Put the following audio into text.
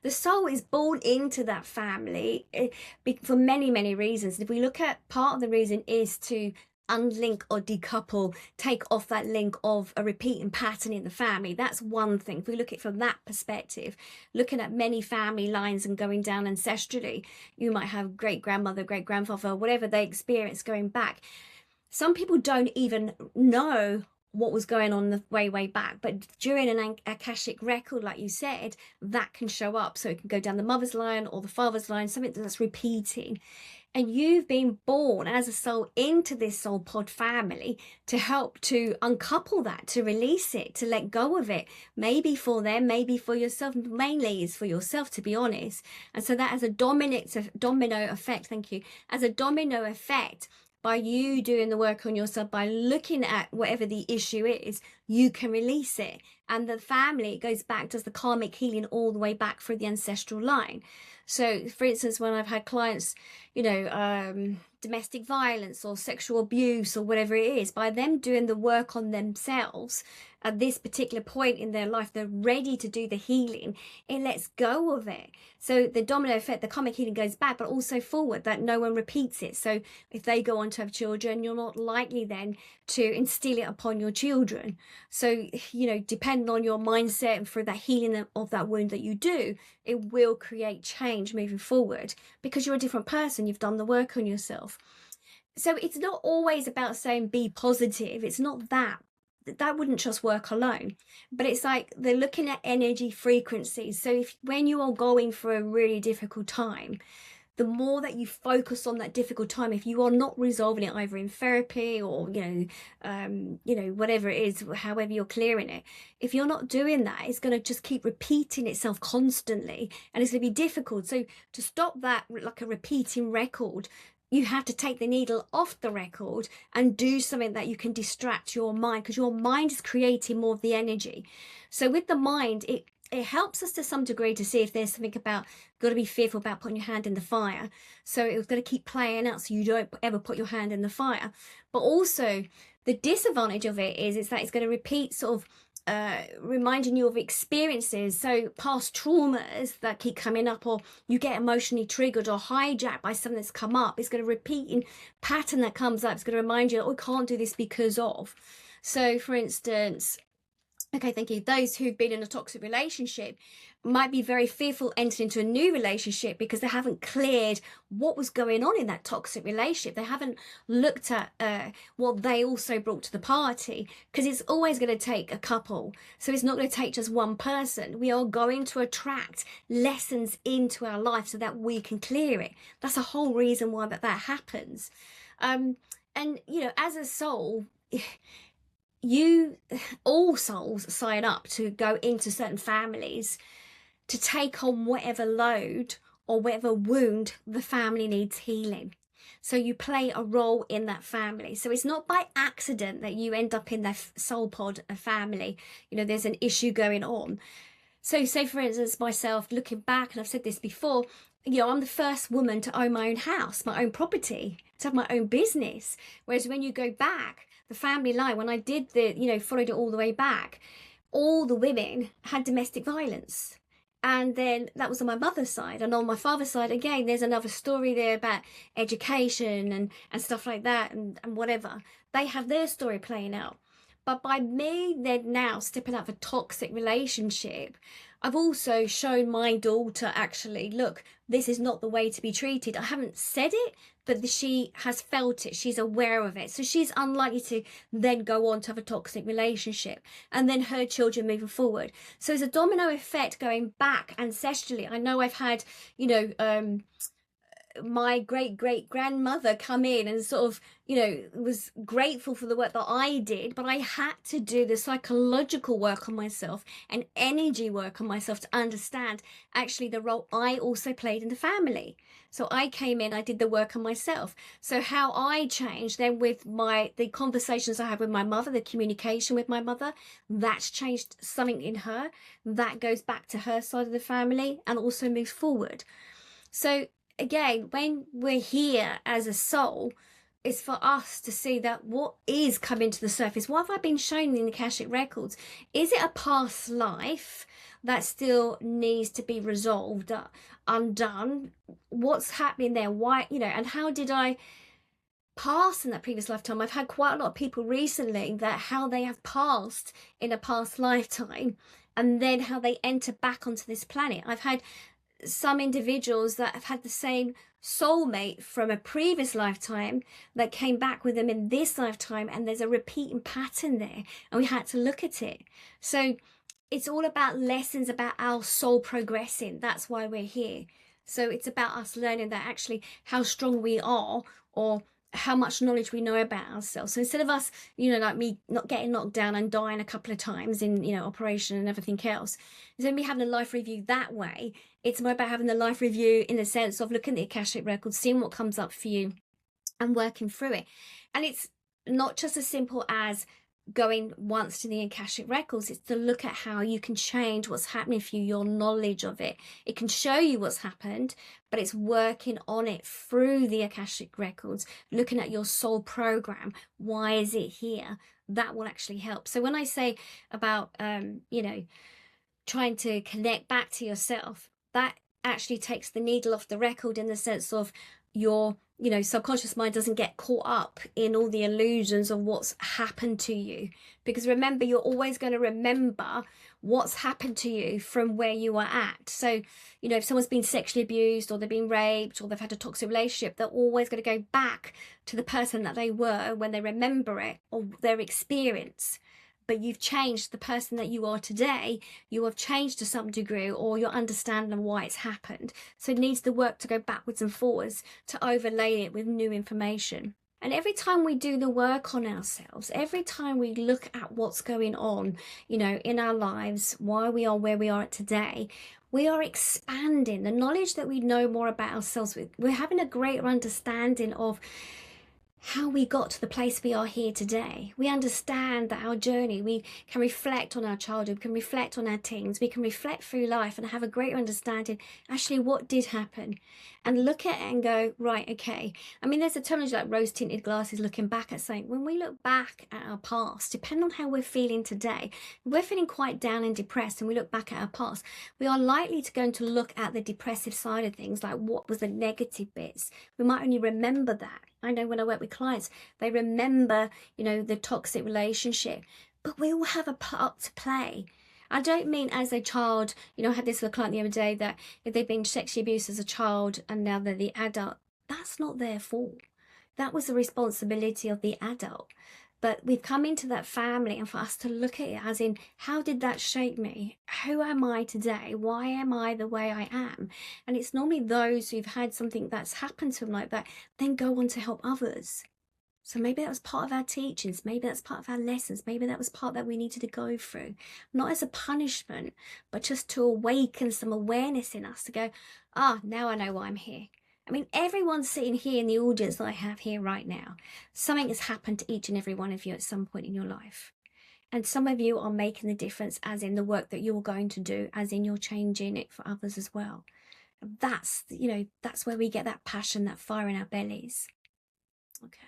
the soul is born into that family for many, many reasons. If we look at, part of the reason is to unlink or decouple, take off that link of a repeating pattern in the family. That's one thing. If we look at it from that perspective, looking at many family lines and going down ancestrally, you might have great grandmother, great grandfather, whatever they experienced going back. Some people don't even know what was going on the way back, but during an Akashic record, like you said, that can show up. So it can go down the mother's line or the father's line, something that's repeating. And you've been born as a soul into this soul pod family to help to uncouple that, to release it, to let go of it, maybe for them, maybe for yourself, mainly is for yourself, to be honest. And so that as a domino effect, thank you, as a domino effect, by you doing the work on yourself, by looking at whatever the issue is, you can release it. And the family, it goes back, does the karmic healing all the way back through the ancestral line. So, for instance, when I've had clients, you know, domestic violence or sexual abuse or whatever it is, by them doing the work on themselves at this particular point in their life, they're ready to do the healing. It lets go of it. So the domino effect, the karmic healing goes back, but also forward, that no one repeats it. So if they go on to have children, you're not likely then to instill it upon your children. So, you know, depending on your mindset and for that healing of that wound that you do, it will create change moving forward because you're a different person. You've done the work on yourself. So it's not always about saying be positive. It's not that. That wouldn't just work alone, but it's like they're looking at energy frequencies. So if when you are going for a really difficult time, the more that you focus on that difficult time, if you are not resolving it either in therapy or you know whatever it is, however you're clearing it, if you're not doing that, it's going to just keep repeating itself constantly, and it's going to be difficult. So to stop that, like a repeating record, you have to take the needle off the record and do something that you can distract your mind, because your mind is creating more of the energy. So with the mind, it helps us to some degree to see if there's something about, got to be fearful about putting your hand in the fire. So it's going to keep playing out so you don't ever put your hand in the fire. But also the disadvantage of it is that it's going to repeat, sort of reminding you of experiences, so past traumas that keep coming up, or you get emotionally triggered or hijacked by something that's come up. It's going to repeat in pattern that comes up. It's going to remind you, oh, I can't do this because of. So for instance, okay, thank you, those who've been in a toxic relationship might be very fearful entering into a new relationship because they haven't cleared what was going on in that toxic relationship. They haven't looked at what they also brought to the party, because it's always going to take a couple. So it's not going to take just one person. We are going to attract lessons into our life so that we can clear it. That's a whole reason why that happens. And, you know, as a soul, all souls sign up to go into certain families to take on whatever load or whatever wound the family needs healing. So you play a role in that family. So it's not by accident that you end up in that soul pod, a family. You know, there's an issue going on. So say, for instance, myself, looking back, and I've said this before, you know, I'm the first woman to own my own house, my own property, to have my own business. Whereas when you go back, the family line, when I did the, you know, followed it all the way back, all the women had domestic violence. And then that was on my mother's side. And on my father's side, again, there's another story there about education and stuff like that and whatever. They have their story playing out. But by me then now stepping out of a toxic relationship, I've also shown my daughter, actually, look, this is not the way to be treated. I haven't said it, but she has felt it. She's aware of it. So she's unlikely to then go on to have a toxic relationship, and then her children moving forward. So it's a domino effect going back ancestrally. I know I've had, you know, my great-great-grandmother come in and sort of, you know, was grateful for the work that I did, but I had to do the psychological work on myself and energy work on myself to understand actually the role I also played in the family. So I came in, I did the work on myself. So how I changed then with the conversations I had with my mother, the communication with my mother, that's changed something in her. That goes back to her side of the family and also moves forward. So again, when we're here as a soul, it's for us to see that what is coming to the surface. What have I been shown in the Akashic Records? Is it a past life that still needs to be resolved, undone? What's happening there? Why, you know, and how did I pass in that previous lifetime? I've had quite a lot of people recently that how they have passed in a past lifetime and then how they enter back onto this planet. I've had some individuals that have had the same soulmate from a previous lifetime that came back with them in this lifetime, and there's a repeating pattern there, and we had to look at it. So it's all about lessons about our soul progressing. That's why we're here. So it's about us learning that actually how strong we are, or how much knowledge we know about ourselves. So instead of us, you know, like me not getting knocked down and dying a couple of times in, you know, operation and everything else, instead of me having a life review that way, it's more about having the life review in the sense of looking at the Akashic Records, seeing what comes up for you and working through it. And it's not just as simple as going once to the Akashic Records. It's to look at how you can change what's happening for you, your knowledge of it. It can show you what's happened, but it's working on it through the Akashic Records, looking at your soul program. Why is it here? That will actually help. So when I say about you know, trying to connect back to yourself, that actually takes the needle off the record, in the sense of your, you know, subconscious mind doesn't get caught up in all the illusions of what's happened to you. Because remember, you're always going to remember what's happened to you from where you are at. So, you know, if someone's been sexually abused, or they've been raped, or they've had a toxic relationship, they're always going to go back to the person that they were when they remember it, or their experience. But you've changed the person that you are today. You have changed to some degree, or your understanding of why it's happened. So it needs the work to go backwards and forwards to overlay it with new information. And every time we do the work on ourselves, every time we look at what's going on, you know, in our lives, why we are where we are today, we are expanding the knowledge that we know more about ourselves. We're having a greater understanding of how we got to the place we are here today. We understand that our journey, we can reflect on our childhood, we can reflect on our teens, we can reflect through life and have a greater understanding actually what did happen, and look at it and go, right, okay. I mean, there's a terminology like rose tinted glasses, looking back at something. When we look back at our past, depending on how we're feeling today, if we're feeling quite down and depressed and we look back at our past, we are likely to go to look at the depressive side of things, like what was the negative bits. We might only remember that. I know when I work with clients, they remember, you know, the toxic relationship, but we all have a part to play. I don't mean as a child, you know, I had this with a client the other day that if they've been sexually abused as a child and now they're the adult, that's not their fault. That was the responsibility of the adult. But we've come into that family, and for us to look at it as in, how did that shape me? Who am I today? Why am I the way I am? And it's normally those who've had something that's happened to them like that, then go on to help others. So maybe that was part of our teachings. Maybe that's part of our lessons. Maybe that was part that we needed to go through. Not as a punishment, but just to awaken some awareness in us to go, now I know why I'm here. I mean, everyone sitting here in the audience that I have here right now, something has happened to each and every one of you at some point in your life. And some of you are making the difference, as in the work that you're going to do, as in you're changing it for others as well. That's, you know, that's where we get that passion, that fire in our bellies. Okay.